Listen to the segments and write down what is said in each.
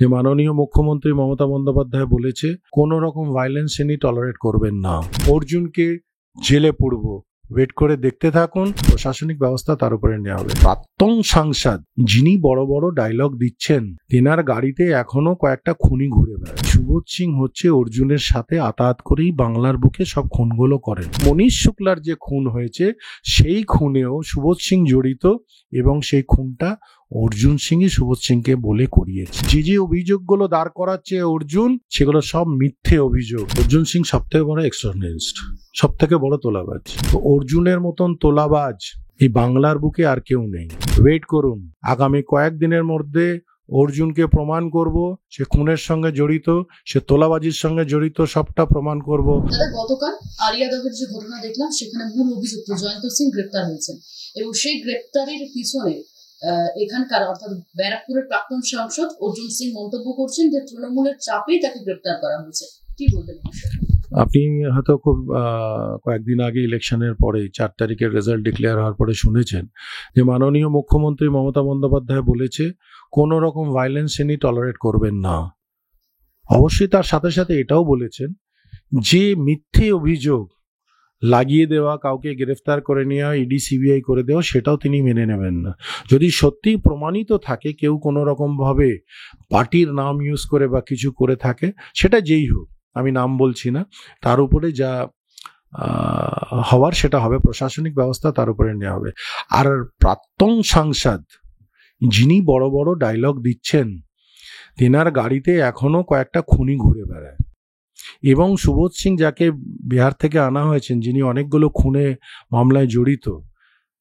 যে মাননীয় মুখ্যমন্ত্রী মমতা বন্দ্যোপাধ্যায় বলেছে কোনো রকম ভায়োলেন্স তিনি টলারেট করবেন না। অর্জুনকে জেলে পুরব, ওয়েট করে দেখতে থাকুন, প্রশাসনিক ব্যবস্থা তার উপরে নেওয়া হবে। প্রাক্তন সাংসদ যিনি বড় বড় ডায়লগ দিচ্ছেন, তেনার গাড়িতে এখনো কয়েকটা খুনি ঘুরে বেড়ায়। সুবোধ সিং হচ্ছে অর্জুনের সাথে আতায়াত করেই বাংলার বুকে সব খুনগুলো করেন। মনীশ শুক্লার যে খুন হয়েছে সেই খুনেও সুবোধ সিং জড়িত এবং সেই খুনটা অর্জুন সিংই সুবোধ সিংকে বলে করিয়েছে। যে অভিযোগগুলো দাঁড় করাচ্ছে অর্জুন, সেগুলো সব মিথ্যে অভিযোগ। অর্জুন সিং সব থেকে বড় এক্সটর্নালিস্ট, সব থেকে বড় তোলাবাজ। তো অর্জুনের মতন তোলাবাজ এই বাংলার বুকে আর কেউ নেই। ওয়েট করুন, আগামী কয়েকদিনের মধ্যে অর্জুনকে প্রমাণ করব সে খুনের সঙ্গে জড়িত, সে তোলাবাজির সঙ্গে জড়িত, সবটা প্রমাণ করব। গতকাল আরিয়াদহের যে ঘটনা দেখলাম, সেখানে মূল অভিযুক্ত জয়ন্ত সিং গ্রেপ্তার হয়েছেন এবং সেই গ্রেপ্তারের পিছনে এখানকার অর্থাৎ ব্যারাকপুরের প্রাক্তন সাংসদ অর্জুন সিং মন্তব্য করছেন যে তৃণমূলের চাপেই তাকে গ্রেপ্তার করা হয়েছে। কি বলবেন? আপনি হয়তো খুব কয়েকদিন আগে ইলেকশনের পরে 4 তারিখের রেজাল্ট ডিক্লেয়ার হওয়ার পরে শুনেছেন যে মাননীয় মুখ্যমন্ত্রী মমতা বন্দ্যোপাধ্যায় বলেছে কোনো রকম ভায়োলেন্স তিনি টলারেট করবেন না। অবশ্যই তার সাথে সাথে এটাও বলেছেন যে মিথ্যে অভিযোগ লাগিয়ে দেওয়া, কাউকে গ্রেফতার করে নেওয়া, ইডি সিবিআই করে দেওয়া, সেটাও তিনি মেনে নেবেন না। যদি সত্যিই প্রমাণিত থাকে কেউ কোনো রকমভাবে পার্টির নাম ইউজ করে বা কিছু করে থাকে, সেটা যেই হোক, আমি নাম বলছি না, তার উপরে যা হওয়ার সেটা হবে, প্রশাসনিক ব্যবস্থা তার উপরে নেওয়া হবে। আর প্রাক্তন সাংসদ যিনি বড় বড় ডায়লগ দিচ্ছেন, তেনার গাড়িতে এখনো কয়েকটা খুনি ঘুরে বেড়ায় এবং সুবোধ সিং যাকে বিহার থেকে আনা হয়েছেন, যিনি অনেকগুলো খুনে মামলায় জড়িত,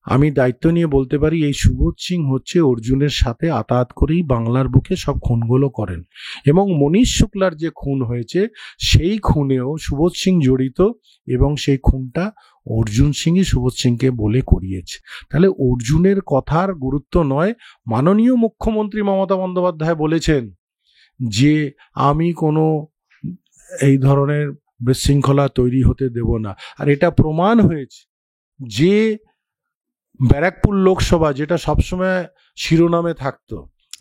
আমি দায়িত্ব নিয়ে বলতে পারি এই সুবোধ সিং হচ্ছে অর্জুনের সাথে আতায়াত করেই বাংলার বুকে সব খুনগুলো করেন। এবং মনীশ শুক্লার যে খুন হয়েছে সেই খুনেও সুবোধ সিং জড়িত এবং সেই খুনটা অর্জুন সিংই সুবোধ সিংকে বলে করিয়েছে। তাহলে অর্জুনের কথার গুরুত্ব নয়, মাননীয় মুখ্যমন্ত্রী মমতা বন্দ্যোপাধ্যায় বলেছেন যে আমি কোনো এই ধরনের বিশৃঙ্খলা তৈরি হতে দেব না। আর এটা প্রমাণ হয়েছে যে ব্যারাকপুর লোকসভা, যেটা সবসময় শিরোনামে থাকতো,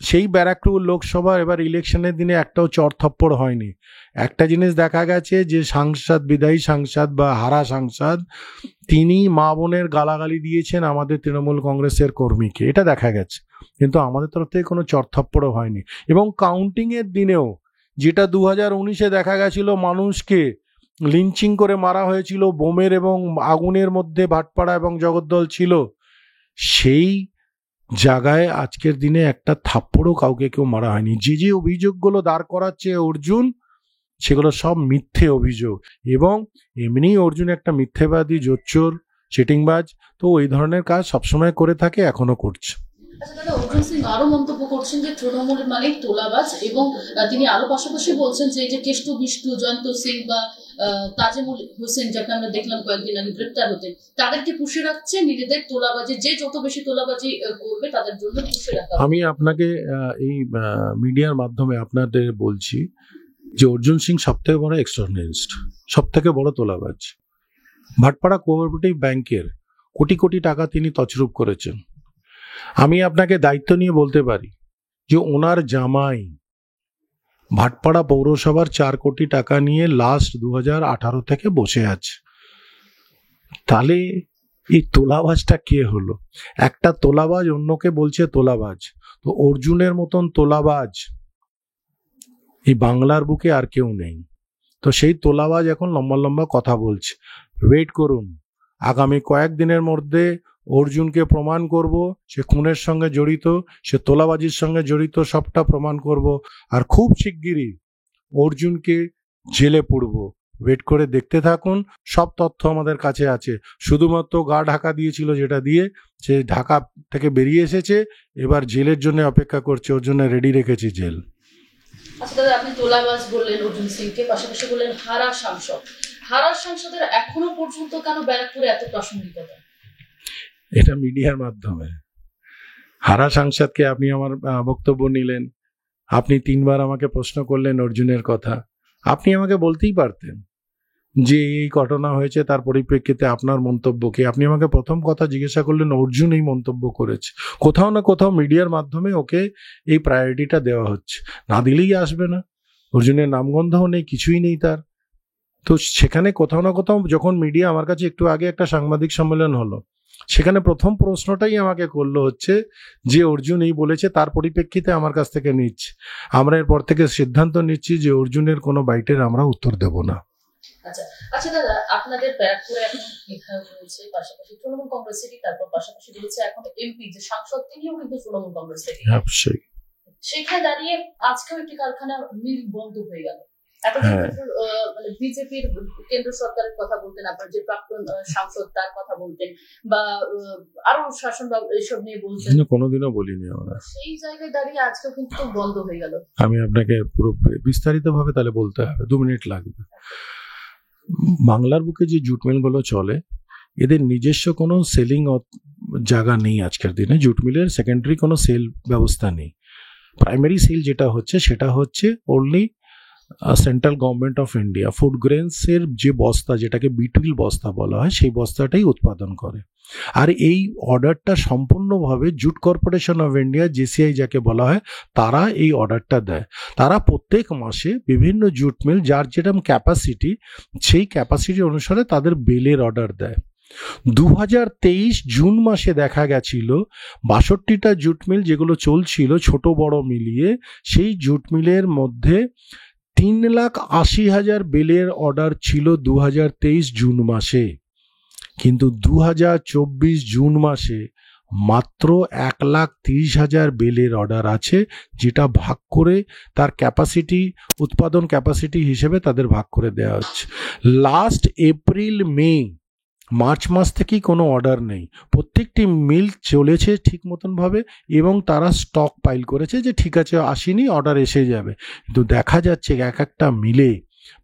সেই ব্যারাকপুর লোকসভা এবার ইলেকশনের দিনে একটাও চড়থপ্পড় হয়নি। একটা জিনিস দেখা গেছে যে সাংসদ, বিদায়ী সাংসদ বা হারা সাংসদ, তিনি মা বোনের গালাগালি দিয়েছেন আমাদের তৃণমূল কংগ্রেসের কর্মীকে, এটা দেখা গেছে। কিন্তু আমাদের তরফ থেকে কোনো চড়থপ্পড়ও হয়নি। এবং কাউন্টিংয়ের দিনেও যেটা 2019-এ দেখা গেছিল, মানুষকে লিঞ্চিং করে মারা হয়েছিল, বোমের এবং আগুনের মধ্যে ভাটপাড়া এবং জগদ্দল ছিল, সেই জায়গায় আজকের দিনে একটা থাপ্পড়ও কাউকে কেউ মারা হয়নি। যে অভিযোগগুলো দাঁড় করাচ্ছে অর্জুন, সেগুলো সব মিথ্যে অভিযোগ। এবং এমনি অর্জুন একটা মিথ্যেবাদী, জোচ্চোর, চিটিংবাজ, তো ওই ধরনের কাজ সবসময় করে থাকে, এখনো করছে। অর্জুন সিং আরো মন্তব্য করছেন যে তৃণমূল মানে তোলাবাজ, এবং তিনি আরো পাশাপাশি বলছেন যে এই যে কেষ্টু বিষ্টু, জয়ন্ত সিং বা তাজেমুল হোসেন, যাকে আমরা দেখলাম কয়েকদিন আগে গ্রেপ্তার হতে, তাদেরকে পুষে রাখছে নিজেদের তোলাবাজি, যে যত বেশি তোলাবাজি করবে তাদের জন্য পুষে রাখা। আমি আপনাকে এই মিডিয়ার মাধ্যমে আপনাদের বলছি যে অর্জুন সিং সব থেকে বড় এক্সটর্নালিস্ট, সব থেকে বড় তোলাবাজ। ভাটপাড়া কোঅপারেটিভ ব্যাংকের কোটি কোটি টাকা তিনি তছরূপ করেছেন। আমি আপনাকে দায়িত্ব নিয়ে বলতে পারি যে ওনার জামাই ভাটপাড়া পৌরসভার 4 কোটি টাকা নিয়ে লাস্ট 2018 থেকে বসে আছে। তাহলে এই তোলাবাজটা কে হলো? একটা তোলাবাজ অন্যকে বলছে তোলাবাজ। তো অর্জুনের মতন তোলাবাজ এই বাংলার বুকে আর কেউ নেই। তো সেই তোলাবাজ এখন লম্বা লম্বা কথা বলছে। ওয়েট করুন, আগামী কয়েকদিনের মধ্যে অর্জুনকে প্রমাণ করব সে খুনের সঙ্গে জড়িত, সে তোলাবাজির সঙ্গে জড়িত, সবটা প্রমাণ করব। আর খুব শিগগিরই অর্জুনকে জেলে পুরব, ওয়েট করে দেখতে থাকুন। সব তথ্য আমাদের কাছে আছে। শুধুমাত্র গা ঢাকা দিয়েছিল, যেটা দিয়ে সে ঢাকা থেকে বেরিয়ে এসেছে, এবার জেলের জন্য অপেক্ষা করছে, ওর জন্য রেডি রেখেছি জেল। আচ্ছা দাদা, আপনি তোলাবাজ বললেন অর্জুন সিংকে, পাশাপাশি বললেন হারা সাংসদ। হারা সাংসদের এখনো পর্যন্ত কেন ব্যারাকপুরে এত প্রাসঙ্গিকতা? এটা মিডিয়ার মাধ্যমে। হারা সাংসদকে আপনি আমার বক্তব্য নিলেন, আপনি 3 বার আমাকে প্রশ্ন করলেন অর্জুনের কথা। আপনি আমাকে বলতেই পারতেন যে এই ঘটনা হয়েছে তার পরিপ্রেক্ষিতে আপনার মন্তব্য কি? আপনি আমাকে প্রথম কথা জিজ্ঞাসা করলেন অর্জুন এই মন্তব্য করেছে। কোথাও না কোথাও মিডিয়ার মাধ্যমে ওকে এই প্রায়োরিটিটা দেওয়া হচ্ছে, না দিলেই আসবে না। অর্জুনের নামগন্ধও নেই, কিছুই নেই তার। তো সেখানে কোথাও না কোথাও যখন মিডিয়া, আমার কাছে একটু আগে একটা সাংবাদিক সম্মেলন হলো, সেখানে প্রথম প্রশ্নটাই আমাকে করলো হচ্ছে যে অর্জুন এই বলেছে, তার পরিপ্রেক্ষিতে আমার কাছ থেকে নিচ্ছে। আমরা এরপর থেকে সিদ্ধান্ত নিচ্ছি যে অর্জুনের কোনো বাইটের আমরা উত্তর দেব না। আচ্ছা আচ্ছা দাদা, আপনাদের ব্যারাকপুরে এখন বিধায়ক রয়েছে, পাশাপাশি তৃণমূল কংগ্রেসেরই, তারপর পাশাপাশি রয়েছে এখন এমপি যে সাংসদ, তিনিও কিন্তু তৃণমূল কংগ্রেস থেকে। অবশ্যই। সেখানে দাঁড়িয়ে আজকেও একটি কারখানা মিল বন্ধ হয়ে গেল। এতদিন মানে বিজেপির কেন্দ্র সরকারের কথা বলতেন, আপনার যে প্রাক্তন সাংসদ তার কথা বলতেন, বা আরো শাসন এইসব নিয়ে বলতেন, কোনোদিনও বলিনি আমরা। সেই জায়গায় দাঁড়িয়ে আজকেও কিন্তু বন্ধ হয়ে গেল। আমি আপনাকে পুরো বিস্তারিত ভাবে তাহলে বলতে হবে, 2 মিনিট লাগবে। বাংলার বুকে যে জুট মিলগুলো চলে, এদের নিজস্ব কোনো সেলিং জায়গা নেই আজকের দিনে। জুট মিলের সেকেন্ডারি কোনো সেল ব্যবস্থা নেই। প্রাইমারি সেল যেটা হচ্ছে সেটা হচ্ছে only central government of India food গ্রেনসের যে বস্তা, যেটাকে বিটুইল বস্তা বলা হয়, সেই বস্তাটাই উৎপাদন করে। আর এই অর্ডারটা সম্পূর্ণভাবে jute corporation of India, JCI যাকে বলা হয়, তারা এই অর্ডারটা দেয়। তারা প্রত্যেক মাসে বিভিন্ন জুট মিল যার যেরকম ক্যাপাসিটি, সেই ক্যাপাসিটি অনুসারে তাদের বেলের অর্ডার দেয়। 2023 জুন মাসে দেখা গেছিল 62টা জুট মিল যেগুলো চলছিল ছোট বড় মিলিয়ে, সেই জুট মিলের মধ্যে 3,80,000 বেলের অর্ডার ছিল 2023 জুন মাসে। কিন্তু 2024 জুন মাসে মাত্র 1,30,000 বেলের অর্ডার আছে, যেটা ভাগ করে তার ক্যাপাসিটি, উৎপাদন ক্যাপাসিটি হিসেবে তাদের ভাগ করে দেওয়া হচ্ছে। লাস্ট এপ্রিল মে মার্চ মাস থেকেই কোনো অর্ডার নেই। প্রত্যেকটি মিল চলেছে ঠিক মতন ভাবে এবং তারা স্টক পাইল করেছে যে ঠিক আছে আসেনি, অর্ডার এসে যাবে। কিন্তু দেখা যাচ্ছে এক একটা মিলে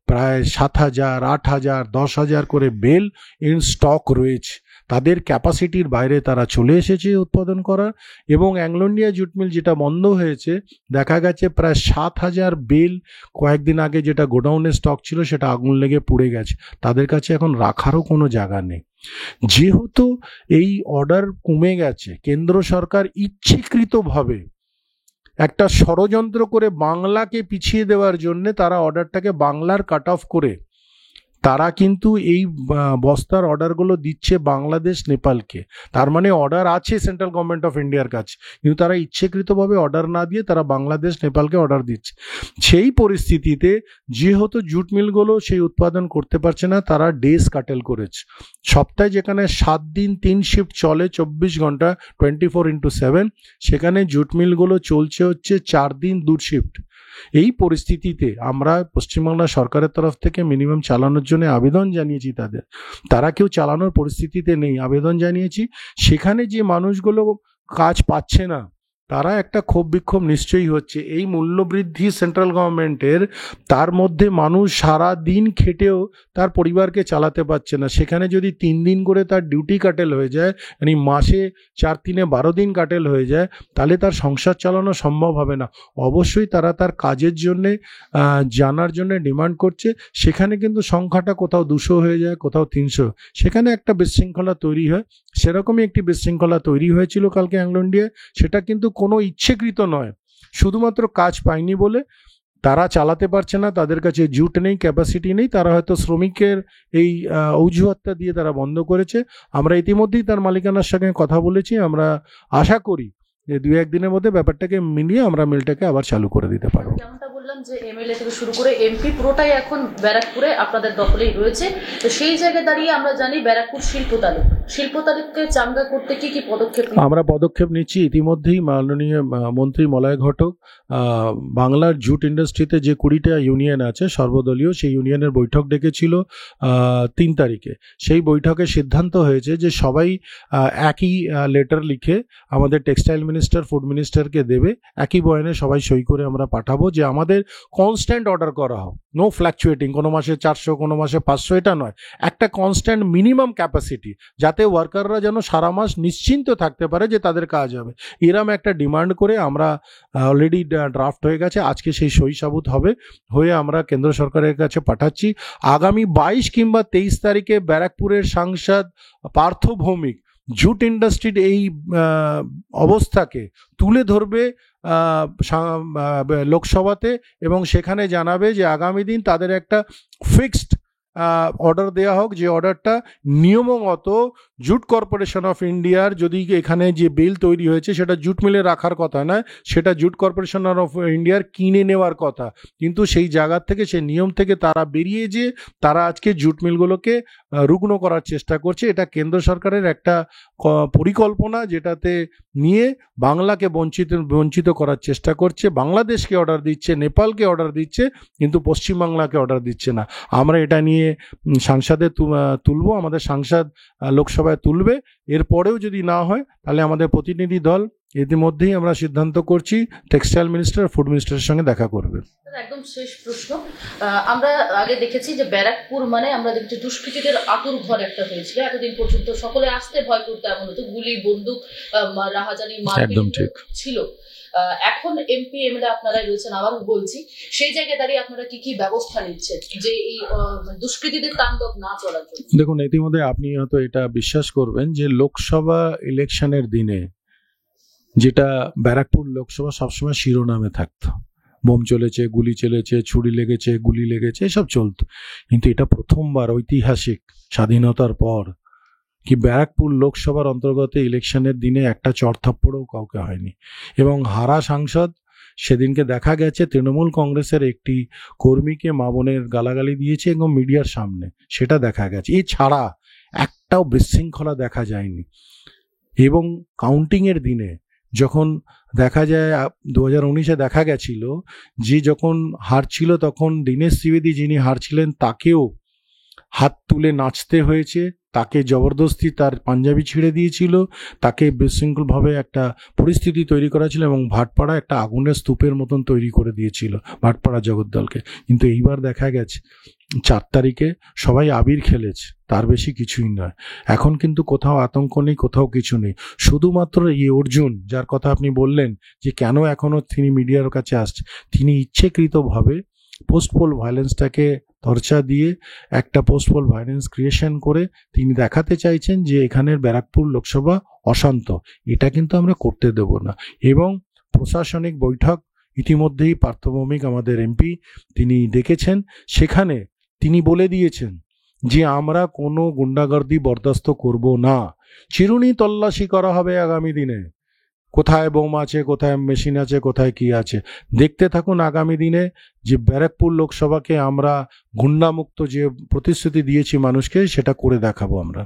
প্রায় 7,000, 8,000, 10,000 করে বেল ইন স্টক রয়েছে। তাদের ক্যাপাসিটির বাইরে তারা চলে এসেছে উৎপাদন করার। এবং অ্যাংলো ইন্ডিয়া জুট মিল যেটা বন্ধ হয়েছে, দেখা গেছে প্রায় 7,000 বেল কয়েকদিন আগে যেটা গোডাউনে স্টক ছিল সেটা আগুন লেগে পুড়ে গেছে। তাদের কাছে এখন রাখারও কোনো জায়গা নেই। যেহেতু এই অর্ডার কমে গেছে, কেন্দ্র সরকার ইচ্ছাকৃতভাবে একটা ষড়যন্ত্র করে বাংলাকে পিছিয়ে দেওয়ার জন্য তারা অর্ডারটাকে বাংলার কাট অফ করে তারা কিন্তু এই বস্তার অর্ডারগুলো দিচ্ছে বাংলাদেশ, নেপালকে। তার মানে অর্ডার আছে সেন্ট্রাল গভর্নমেন্ট অফ ইন্ডিয়ার কাছে, কিন্তু তারা ইচ্ছাকৃতভাবে অর্ডার না দিয়ে তারা বাংলাদেশ, নেপালকে অর্ডার দিচ্ছে। সেই পরিস্থিতিতে যেহেতু জুট মিলগুলো সেই উৎপাদন করতে পারছে না, তারা ডেজ কাটেল করেছে। সপ্তাহে যেখানে 7 দিন 3 শিফট চলে, 24 ঘন্টা 24x7, সেখানে জুট মিলগুলো চলছে হচ্ছে 4 দিন 2 শিফট। এই পরিস্থিতিতে আমরা পশ্চিমবাংলা সরকারের তরফ থেকে মিনিমাম চালানোর জন্য আবেদন জানিয়েছি তাদের। তারা কেউ চালানোর পরিস্থিতিতে নেই, আবেদন জানিয়েছি। সেখানে যে মানুষগুলো কাজ পাচ্ছে না, তারা একটা ক্ষোভ বিক্ষোভ নিশ্চয়ই হচ্ছে। এই মূল্যবৃদ্ধি সেন্ট্রাল গভর্নমেন্টের, তার মধ্যে মানুষ সারা দিন খেটেও তার পরিবারকে চালাতে পারছে না। সেখানে যদি 3 দিন করে তার ডিউটি কাটেল হয়ে যায়, মানে মাসে 4-3-এ 12 দিন কাটেল হয়ে যায়, তাহলে তার সংসার চালানো সম্ভব হবে না। অবশ্যই তারা তার কাজের জন্যে জানার জন্য ডিমান্ড করছে। সেখানে কিন্তু সংখ্যাটা কোথাও 200 হয়ে যায়, কোথাও 300। সেখানে একটা বিশৃঙ্খলা তৈরি হয়। সেরকমই একটি বিশৃঙ্খলা তৈরি হয়েছিল কালকে অ্যাংলো ইন্ডিয়ায়। সেটা কিন্তু কোনো ইচ্ছাকৃত নয়, শুধুমাত্র কাজ পায়নি বলে তারা চালাতে পারছে না, তাদের কাছে জুট নেই, ক্যাপাসিটি নেই। তারা হয়তো শ্রমিকের এই অজুহাতটা দিয়ে তারা বন্ধ করেছে। আমরা ইতিমধ্যেই তার মালিকানার সঙ্গে কথা বলেছি। আমরা আশা করি যে 2-1 দিনের মধ্যে ব্যাপারটাকে মিলিয়ে আমরা মিলটাকে আবার চালু করে দিতে পারবো। যেমনটা বললাম যে এমএলএ থেকে শুরু করে এমপি পুরোটাই এখন ব্যারাকপুরে আপনাদের দখলেই রয়েছে। তো সেই জায়গায় দাঁড়িয়ে আমরা জানি ব্যারাকপুর শিল্প তালুককে চাঙ্গা করতে কি কি পদক্ষেপ আমরা পদক্ষেপ নিচ্ছি। ইতিমধ্যেই মাননীয় মন্ত্রী মলয় ঘটক বাংলার জুট ইন্ডাস্ট্রিতে যে 20টা ইউনিয়ন আছে সর্বদলীয়, সেই ইউনিয়নের বৈঠক ডেকেছিল 3 তারিখে। সেই বৈঠকে সিদ্ধান্ত হয়েছে যে সবাই একই লেটার লিখে আমাদের টেক্সটাইল মিনিস্টার, ফুড মিনিস্টারকে দেবে। একই বয়ানে সবাই সই করে আমরা পাঠাবো যে আমাদের কনস্ট্যান্ট অর্ডার করা হোক, নো ফ্ল্যাকচুয়েটিং, কোনো মাসে 400, কোনো মাসে 500, এটা নয়। একটা কনস্ট্যান্ট মিনিমাম ক্যাপাসিটি, যাতে যাতে ওয়ার্কাররা যেন সারা মাস নিশ্চিন্ত থাকতে পারে যে তাদের কাজ হবে, এরম একটা ডিমান্ড করে আমরা অলরেডি ড্রাফট হয়ে গেছে, আজকে সেই সই সাবুত হয়ে আমরা কেন্দ্র সরকারের কাছে পাঠাচ্ছি। আগামী 22 কিংবা 23 তারিখে ব্যারাকপুরের সাংসদ পার্থ ভৌমিক জুট ইন্ডাস্ট্রির এই অবস্থাকে তুলে ধরবে লোকসভাতে, এবং সেখানে জানাবে যে আগামী দিন তাদের একটা ফিক্সড অর্ডার দেওয়া হোক, যে অর্ডারটা নিয়মগত জুট কর্পোরেশন অফ ইন্ডিয়ার, যদি এখানে যে বিল তৈরি হয়েছে সেটা জুট মিলে রাখার কথা নয়, সেটা জুট কর্পোরেশন অফ ইন্ডিয়ার কিনে নেওয়ার কথা, কিন্তু সেই জায়গার থেকে, সেই নিয়ম থেকে তারা বেরিয়ে যে তারা আজকে জুট মিলগুলোকে রুগ্ন করার চেষ্টা করছে। এটা কেন্দ্র সরকারের একটা পরিকল্পনা, যেটাতে নিয়ে বাংলাকে বঞ্চিত করার চেষ্টা করছে, বাংলাদেশকে অর্ডার দিচ্ছে, নেপালকে অর্ডার দিচ্ছে, কিন্তু পশ্চিমবাংলাকে অর্ডার দিচ্ছে না। আমরা এটা নিয়ে সংসদে তুলবো, আমাদের সাংসদ লোকসভায় তুলবে, এরপরেও যদি না হয় তাহলে আমাদের প্রতিনিধি দল ইতিমধ্যেই আমরা সিদ্ধান্ত করছি টেক্সটাইল মিনিস্টার, ফুড মিনিস্টারের সঙ্গে দেখা করবে। একদম শেষ প্রশ্ন, আমরা আগে দেখেছি যে ব্যারাকপুর মানে আমরা দেখেছি দুষ্কৃতীদের আতুর ঘর একটা হয়েছিল, এতদিন পর্যন্ত সকলে আসতে ভয় করতে, এমন হতো গুলি বন্দুক রাহাজানি মারপিট ছিল। এখন এমপি এমএলএ আপনারাই রয়েছেন, আবারও বলছি, সেই জায়গায় দাঁড়িয়ে আপনারা কি কি ব্যবস্থা নিচ্ছেন যে এই দুষ্কৃতীদের তাণ্ডব না চলার জন্য? দেখুন, ইতিমধ্যে আপনি হয়তো এটা বিশ্বাস করবেন যে লোকসভা ইলেকশনের দিনে যেটা ব্যারাকপুর লোকসভা সবসময় শিরোনামে থাকতো, বোম চলেছে, গুলি চলেছে, ছুরি লেগেছে, গুলি লেগেছে, এসব চলতো, কিন্তু এটা প্রথমবার ঐতিহাসিক স্বাধীনতার পর কি ব্যারাকপুর লোকসভার অন্তর্গত ইলেকশনের দিনে একটা চড়থাপ্পড়ও কাউকে হয়নি। এবং হারা সাংসদ, সেদিনকে দেখা গেছে তৃণমূল কংগ্রেসের একটি কর্মীকে মা বোনের গালাগালি দিয়েছে এবং মিডিয়ার সামনে, সেটা দেখা গেছে। এছাড়া একটাও বিশৃঙ্খলা দেখা যায়নি। এবং কাউন্টিংয়ের দিনে যখন দেখা যায় 2019-এ দেখা গেছিল যে যখন হারছিল, তখন দীনেশ ত্রিবেদী যিনি হারছিলেন তাকেও হাত তুলে নাচতে হয়েছে, তাকে জবরদস্তি তার পাঞ্জাবি ছিঁড়ে দিয়েছিল, তাকে বিশৃঙ্খলভাবে একটা পরিস্থিতি তৈরি করা ছিল এবং ভাটপাড়া একটা আগুনের স্তূপের মতন তৈরি করে দিয়েছিল ভাটপাড়া জগদ্দলকে। কিন্তু এইবার দেখা গেছে 4 তারিখে সবাই আবির খেলেছে, তার বেশি কিছুই নয়। এখন কিন্তু কোথাও আতঙ্ক নেই, কোথাও কিছু নেই। শুধুমাত্র এই অর্জুন, যার কথা আপনি বললেন যে কেন এখনও তিনি মিডিয়ার কাছে আসছে, তিনি ইচ্ছেকৃতভাবে পোস্টপোল ভায়োলেন্সটাকে চর্চা দিয়ে একটা পোস্টপোল ভায়োলেন্স ক্রিয়েশন করে তিনি দেখাতে চাইছেন যে এখানের ব্যারাকপুর লোকসভা অশান্ত। এটা কিন্তু আমরা করতে দেব না। এবং প্রশাসনিক বৈঠক ইতিমধ্যেই পার্থ ভৌমিক আমাদের এমপি তিনি ডেকেছেন, সেখানে তিনি বলে দিয়েছেন যে আমরা কোনো গুন্ডাগর্দি বরদাস্ত করব না, চিরুনি তল্লাশি করা হবে আগামী দিনে, কোথায় বোম আছে, কোথায় মেশিন আছে, কোথায় কি আছে। দেখতে থাকুন আগামী দিনে যে ব্যারাকপুর লোকসভাকে আমরা গুন্ডামুক্ত যে প্রতিশ্রুতি দিয়েছি মানুষকে, সেটা করে দেখাবো আমরা।